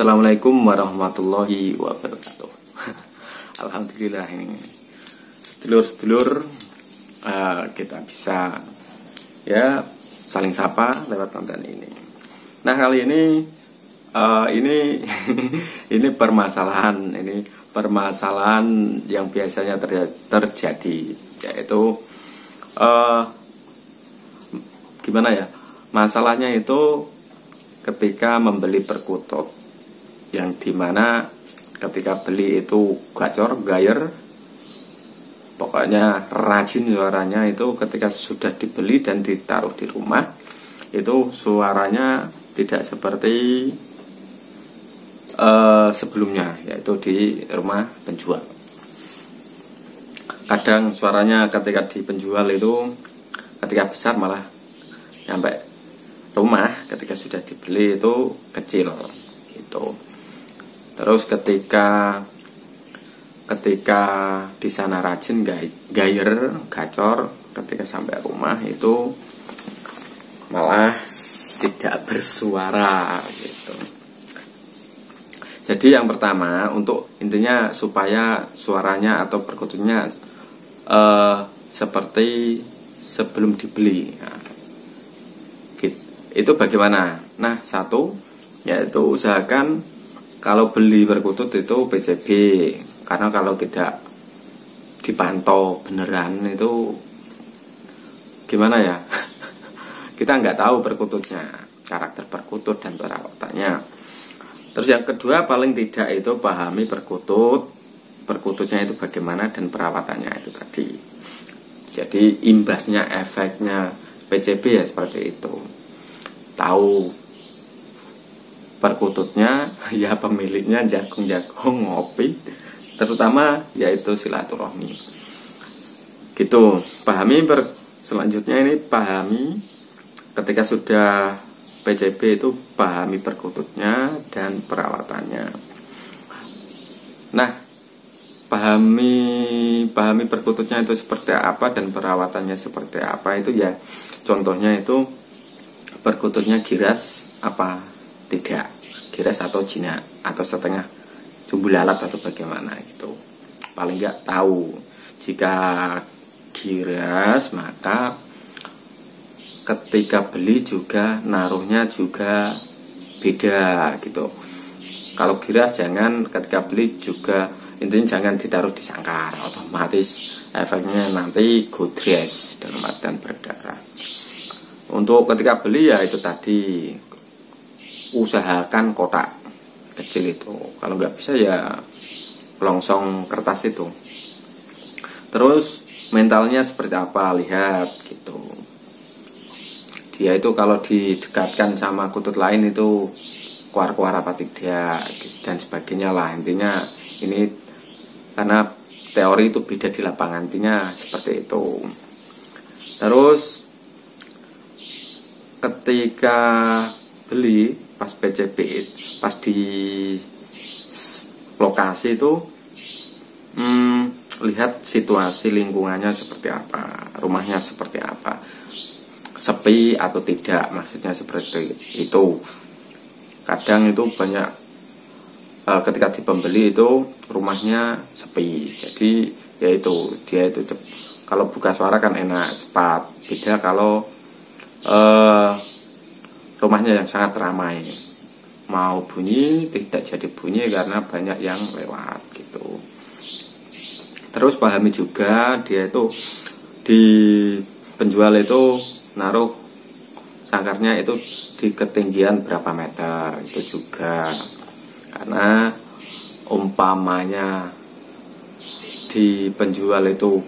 Assalamualaikum warahmatullahi wabarakatuh. Alhamdulillah ini sedulur-sedulur kita bisa ya saling sapa lewat konten ini. Nah kali ini ini permasalahan yang biasanya terjadi, yaitu gimana ya, masalahnya itu ketika membeli perkutut, yang dimana ketika beli itu gacor, gayer, pokoknya rajin suaranya itu ketika sudah dibeli dan ditaruh di rumah, itu suaranya tidak seperti sebelumnya, yaitu di rumah penjual. Kadang suaranya ketika di penjual itu ketika besar malah sampai rumah, ketika sudah dibeli itu kecil gitu. Terus ketika di sana rajin, gayer, gacor, ketika sampai rumah itu malah tidak bersuara gitu. Jadi yang pertama, untuk intinya supaya suaranya atau perkututnya seperti sebelum dibeli. Nah, itu bagaimana? Nah, satu yaitu usahakan kalau beli perkutut itu PCB, karena kalau tidak dipantau beneran itu gimana ya, kita nggak tahu perkututnya, karakter perkutut dan perawatannya. Terus yang kedua, paling tidak itu pahami perkututnya itu bagaimana dan perawatannya itu tadi. Jadi imbasnya, efeknya PCB ya seperti itu. Tahu perkututnya, ya pemiliknya jagung-jagung, ngopi, terutama yaitu silaturahmi gitu. Pahami selanjutnya ini pahami ketika sudah PCB itu pahami perkututnya dan perawatannya. Nah, pahami perkututnya itu seperti apa dan perawatannya seperti apa itu ya, contohnya itu perkututnya giras apa tidak, giras atau jinak atau setengah jumbo lalat atau bagaimana itu. Paling nggak tahu. Jika giras maka ketika beli juga naruhnya juga beda gitu. Kalau giras jangan ketika beli juga, intinya jangan ditaruh di sangkar, otomatis efeknya nanti godres dalam artian berdarah. Untuk ketika beli ya itu tadi, usahakan kotak kecil itu, kalau nggak bisa ya longsong kertas itu. Terus mentalnya seperti apa, lihat gitu, dia itu kalau didekatkan sama kutut lain itu keluar apa tidak dan sebagainya lah. Intinya ini karena teori itu beda di lapangan, intinya seperti itu. Terus ketika beli pas PCB, pas di lokasi itu lihat situasi lingkungannya seperti apa, rumahnya seperti apa, sepi atau tidak, maksudnya seperti itu. Kadang itu banyak ketika di pembeli itu rumahnya sepi, jadi yaitu dia itu kalau buka suara kan enak, cepat. Beda kalau rumahnya yang sangat ramai, mau bunyi tidak jadi bunyi karena banyak yang lewat gitu. Terus pahami juga dia itu di penjual itu naruh sangkarnya itu di ketinggian berapa meter itu juga, karena umpamanya di penjual itu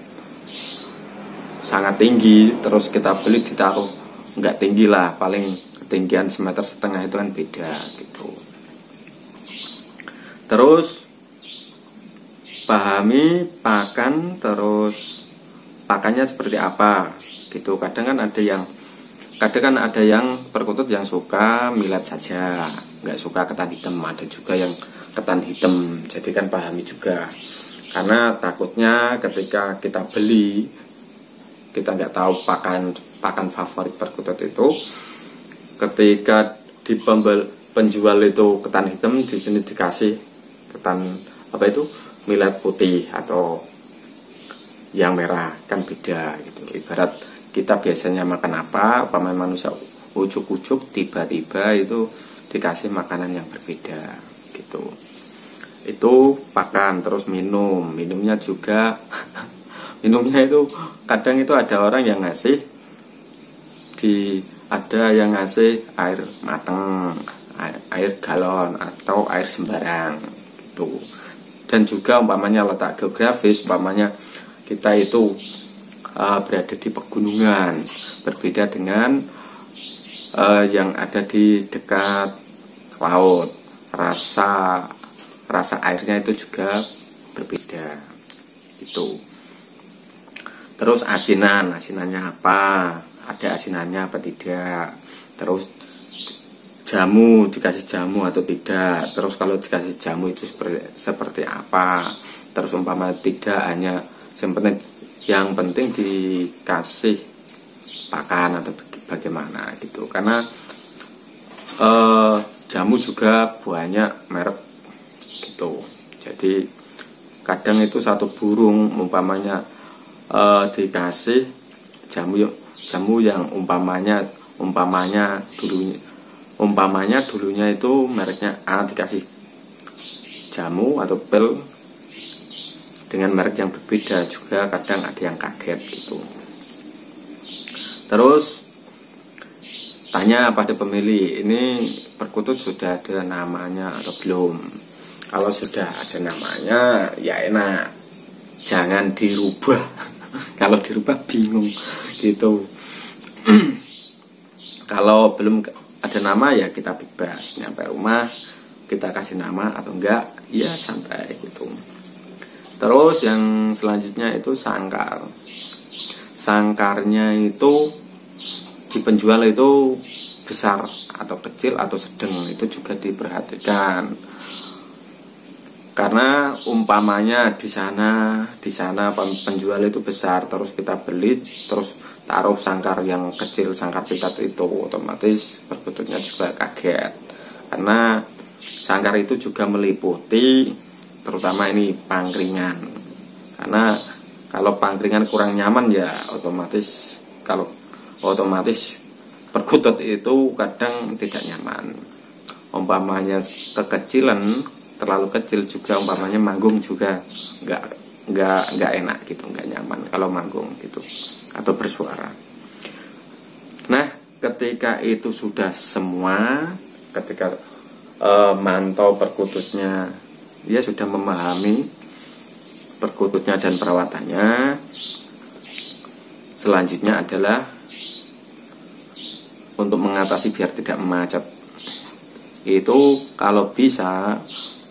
sangat tinggi terus kita beli ditaruh nggak tinggi lah, paling ketinggian 1,5 meter itu kan beda gitu. Terus pahami pakan, terus pakannya seperti apa gitu. Kadang kan ada yang perkutut yang suka milet saja, nggak suka ketan hitam, ada juga yang ketan hitam. Jadi kan pahami juga, karena takutnya ketika kita beli kita nggak tahu pakan favorit perkutut itu, ketika penjual itu ketan hitam, di sini dikasih ketan apa itu millet putih atau yang merah, kan beda gitu. Ibarat kita biasanya makan apa, umpamanya manusia ujuk-ujuk tiba-tiba itu dikasih makanan yang berbeda gitu. Itu pakan, terus minumnya juga minumnya itu kadang itu ada orang yang ngasih ada yang ngasih air mateng, air galon atau air sembarang gitu. Dan juga umpamanya letak geografis, umpamanya kita itu berada di pegunungan, berbeda dengan yang ada di dekat laut. Rasa airnya itu juga berbeda itu. Terus asinannya apa, ada asinannya apa tidak. Terus dikasih jamu atau tidak. Terus kalau dikasih jamu itu seperti apa. Terus umpama tidak, hanya yang penting dikasih pakan atau bagaimana gitu. Karena jamu juga banyak merek gitu. Jadi kadang itu satu burung umpamanya dikasih jamu yang umpamanya dulunya itu mereknya A, dikasih jamu atau pil dengan merek yang berbeda, juga kadang ada yang kaget gitu. Terus tanya pada pemilih, ini perkutut sudah ada namanya atau belum. Kalau sudah ada namanya ya enak, jangan dirubah. Kalau dirubah bingung gitu. Kalau belum ada nama ya kita bebas, nyampe rumah kita kasih nama atau enggak ya santai gitu. Terus yang selanjutnya itu sangkar. Sangkarnya itu di penjual itu besar atau kecil atau sedang, itu juga diperhatikan. Karena umpamanya di sana penjual itu besar, terus kita beli terus taruh sangkar yang kecil, sangkar pitat itu, otomatis perkututnya juga kaget. Karena sangkar itu juga meliputi terutama ini pangkringan. Karena kalau pangkringan kurang nyaman ya otomatis perkutut itu kadang tidak nyaman. Umpamanya kekecilan, terlalu kecil juga, umpamanya manggung juga nggak enak gitu, nggak nyaman kalau manggung gitu atau bersuara. Nah, ketika itu sudah semua, ketika mantau perkututnya, dia sudah memahami perkututnya dan perawatannya. Selanjutnya adalah untuk mengatasi biar tidak macet. Itu kalau bisa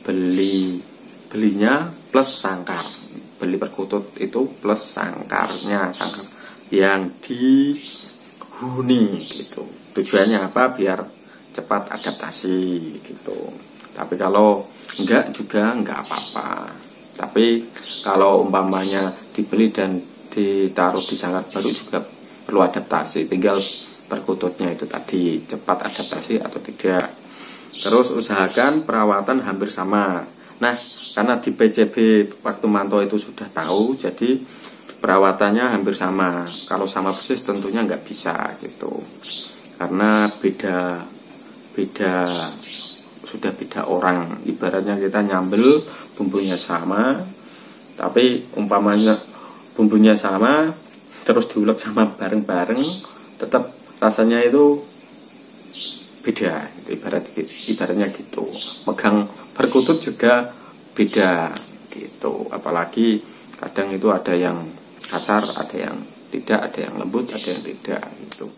belinya plus sangkar. Beli perkutut itu plus sangkar yang dihuni gitu. Tujuannya apa? Biar cepat adaptasi gitu. Tapi kalau enggak juga enggak apa-apa. Tapi kalau umpamanya dibeli dan ditaruh di sangkar baru juga perlu adaptasi. Tinggal perkututnya itu tadi cepat adaptasi atau tidak. Terus usahakan perawatan hampir sama. Nah, karena di PCB waktu mantau itu sudah tahu, jadi perawatannya hampir sama. Kalau sama persis tentunya nggak bisa gitu. Karena sudah beda orang. Ibaratnya kita nyambel bumbunya sama, tapi umpamanya bumbunya sama terus diulek sama bareng-bareng, tetap rasanya itu beda. Ibaratnya gitu. Megang perkutut juga beda gitu. Apalagi kadang itu ada yang kasar, ada yang tidak, ada yang lembut, ada yang tidak gitu.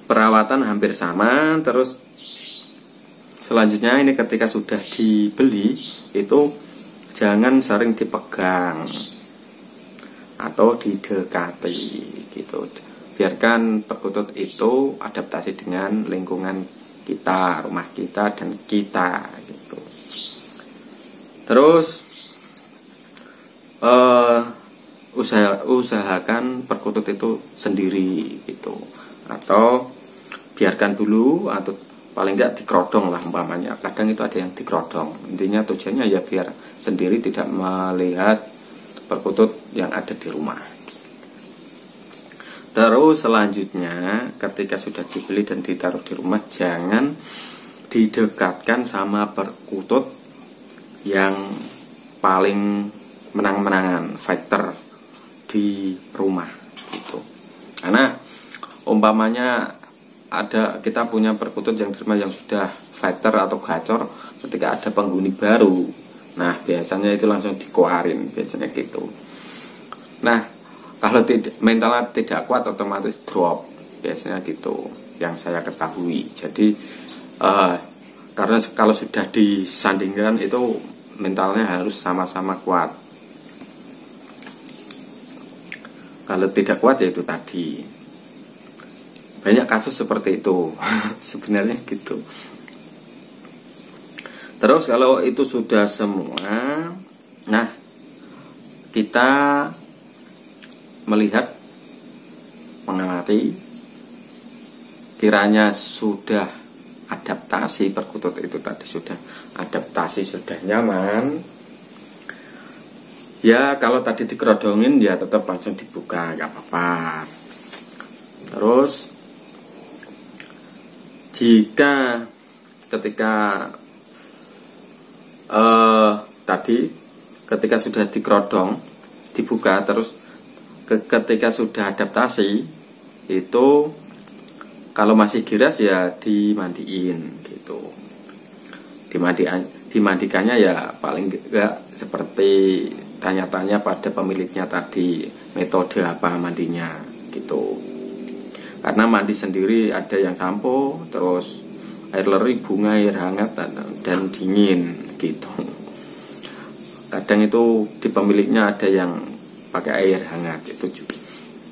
Perawatan hampir sama. Terus selanjutnya ini ketika sudah dibeli itu jangan sering dipegang atau didekati gitu. Biarkan perkutut itu adaptasi dengan lingkungan kita, rumah kita dan kita gitu. Terus usahakan perkutut itu sendiri gitu, atau biarkan dulu atau paling enggak dikerodong lah umpamanya. Kadang itu ada yang dikerodong. Intinya tujuannya ya biar sendiri tidak melihat perkutut yang ada di rumah. Terus selanjutnya ketika sudah dibeli dan ditaruh di rumah, jangan didekatkan sama perkutut yang paling menang-menangan, fighter di rumah gitu. Karena umpamanya kita punya perkutut yang di rumah yang sudah fighter atau gacor, ketika ada penghuni baru, nah biasanya itu langsung dikeluarin biasanya gitu. Nah kalau mentalnya tidak kuat otomatis drop biasanya gitu yang saya ketahui. Jadi karena kalau sudah disandingkan itu mentalnya harus sama-sama kuat. Kalau tidak kuat ya itu tadi, banyak kasus seperti itu sebenarnya gitu. Terus kalau itu sudah semua, nah kita melihat, mengamati, kiranya sudah adaptasi perkutut itu tadi, sudah adaptasi, sudah nyaman. Ya kalau tadi dikerodongin ya tetap langsung dibuka, nggak apa-apa. Terus jika ketika ketika sudah dikerodong, dibuka, terus ketika sudah adaptasi itu kalau masih giras ya dimandiin gitu. Dimandikannya ya paling enggak seperti tanya-tanya pada pemiliknya tadi, metode apa mandinya gitu. Karena mandi sendiri ada yang sampo, terus air leri, bunga, air hangat, dan dingin gitu. Kadang itu di pemiliknya ada yang pakai air hangat, itu juga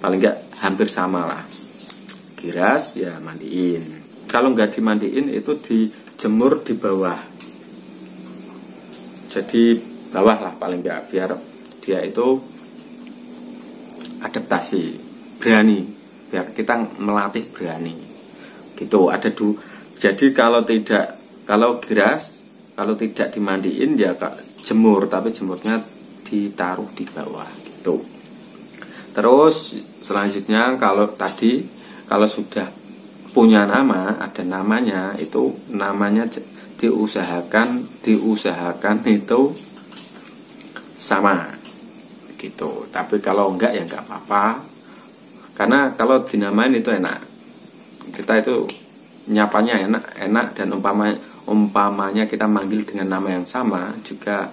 paling enggak hampir sama lah. Giras ya mandiin. Kalau nggak dimandiin itu dijemur di bawah. Jadi bawah lah paling nggak, biar dia itu adaptasi, berani, biar kita melatih berani gitu. Jadi kalau giras, kalau tidak dimandiin ya jemur, tapi jemurnya ditaruh di bawah gitu. Terus selanjutnya kalau sudah punya nama, ada namanya, itu namanya diusahakan itu sama gitu. Tapi kalau enggak ya enggak apa-apa, karena kalau dinamain itu enak, kita itu nyapanya enak, dan umpamanya kita manggil dengan nama yang sama juga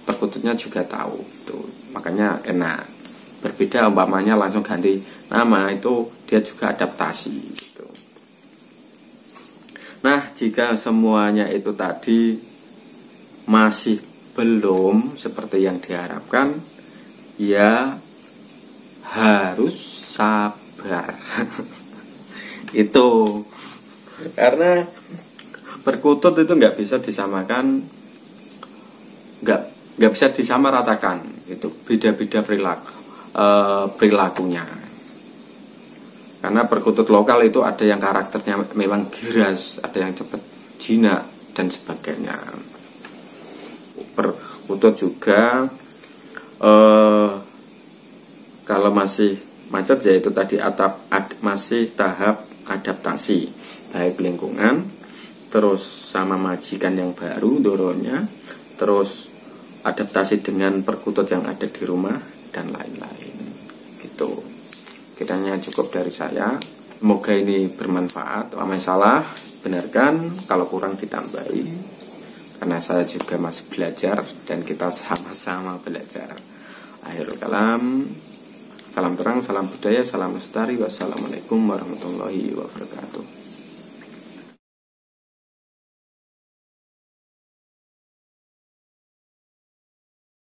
perkututnya juga tahu itu, makanya enak. Berbeda umpamanya langsung ganti nama, itu dia juga adaptasi gitu. Nah jika semuanya itu tadi masih belum seperti yang diharapkan, ya harus sabar. Itu karena perkutut itu nggak bisa disamakan, nggak bisa disamaratakan, itu beda-beda perilakunya. Karena perkutut lokal itu ada yang karakternya memang giras, ada yang cepat jinak dan sebagainya. Perkutut juga kalau masih macet ya itu tadi masih tahap adaptasi, baik lingkungan, terus sama majikan yang baru doronya, terus adaptasi dengan perkutut yang ada di rumah dan lain-lain gitu. Kiranya cukup dari saya, semoga ini bermanfaat. Kalau salah benarkan, kalau kurang ditambahi, karena saya juga masih belajar dan kita sama-sama belajar. Akhirul kalam, salam terang, salam budaya, salam lestari, wassalamualaikum warahmatullahi wabarakatuh.